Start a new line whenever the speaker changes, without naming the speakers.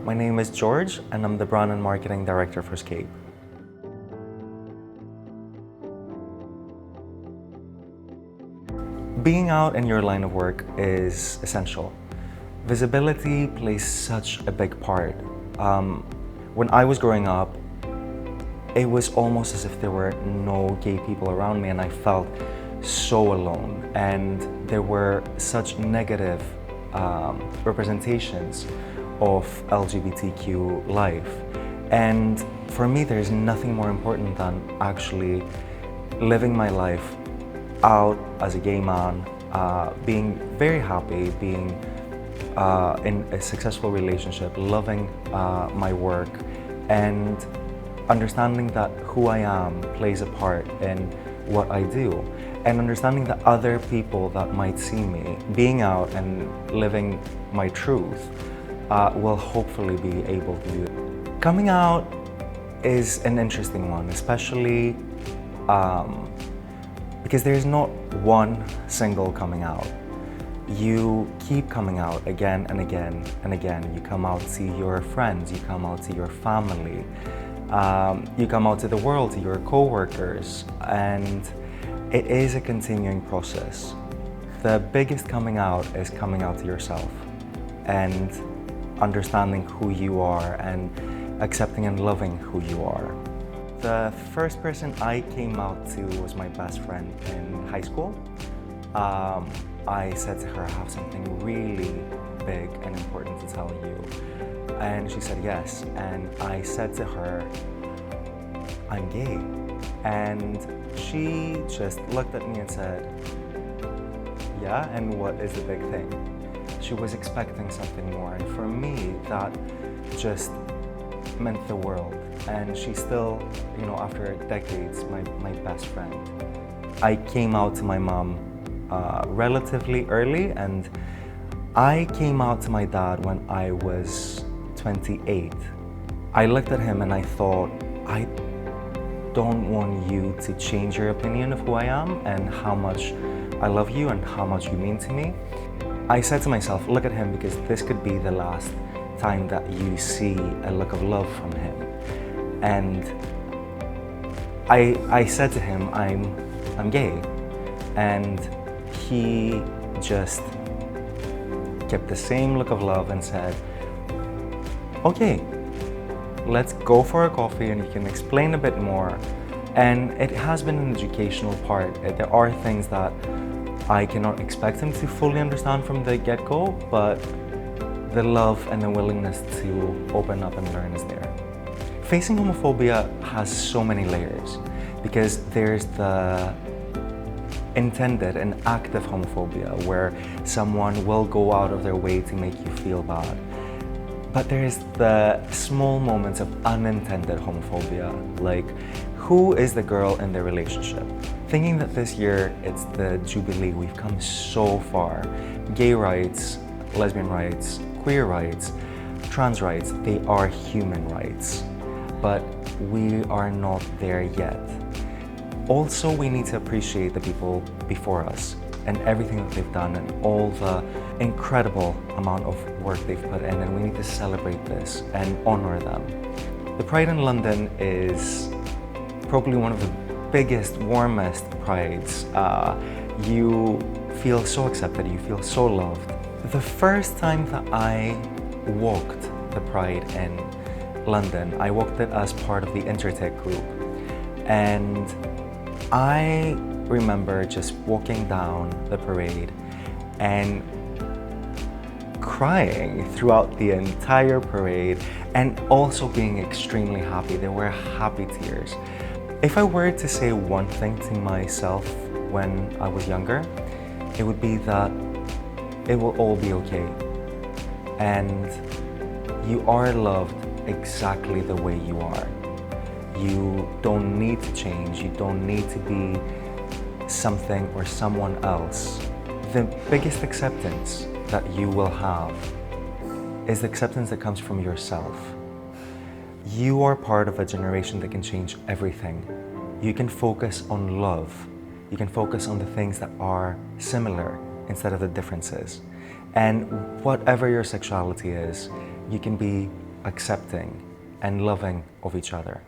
My name is George, and I'm the Brand and Marketing Director for Scape. Being out in your line of work is essential. Visibility plays such a big part. When I was growing up, it was almost as if there were no gay people around me, and I felt so alone. And there were such negative representations of LGBTQ life. And for me, there's nothing more important than actually living my life out as a gay man, being very happy, being in a successful relationship, loving my work, and understanding that who I am plays a part in what I do, and understanding that other people that might see me being out and living my truth will hopefully be able to do it. Coming out is an interesting one, especially because there's not one single coming out. You keep coming out again and again and again. You come out to your friends, you come out to your family, you come out to the world, to your co-workers, and it is a continuing process. The biggest coming out is coming out to yourself and understanding who you are and accepting and loving who you are. The first person I came out to was my best friend in high school. I said to her, I have something really big and important to tell you. And she said yes. And I said to her, I'm gay. And she just looked at me and said, yeah, and what is the big thing? She was expecting something more. And for me, that just meant the world. And she's still, after decades, my best friend. I came out to my mom relatively early, and I came out to my dad when I was 28. I looked at him and I thought, I don't want you to change your opinion of who I am and how much I love you and how much you mean to me. I said to myself, look at him, because this could be the last time that you see a look of love from him. And I said to him, I'm gay. And he just kept the same look of love and said, okay, let's go for a coffee and you can explain a bit more. And it has been an educational part. There are things that I cannot expect him to fully understand from the get-go, but the love and the willingness to open up and learn is there. Facing homophobia has so many layers, because there's the intended and active homophobia, where someone will go out of their way to make you feel bad. But there's the small moments of unintended homophobia, like who is the girl in the relationship? Thinking that this year it's the Jubilee, we've come so far. Gay rights, lesbian rights, queer rights, trans rights, they are human rights, but we are not there yet. Also, we need to appreciate the people before us and everything that they've done and all the incredible amount of work they've put in, and we need to celebrate this and honor them. The Pride in London is probably one of the biggest, warmest prides. You feel so accepted, you feel so loved. The first time that I walked the Pride in London, I walked it as part of the Intertech group. And I remember just walking down the parade and crying throughout the entire parade, and also being extremely happy. There were happy tears. If I were to say one thing to myself when I was younger, it would be that it will all be okay. And you are loved exactly the way you are. You don't need to change. You don't need to be something or someone else. The biggest acceptance that you will have is the acceptance that comes from yourself. You are part of a generation that can change everything. You can focus on love. You can focus on the things that are similar instead of the differences. And whatever your sexuality is, you can be accepting and loving of each other.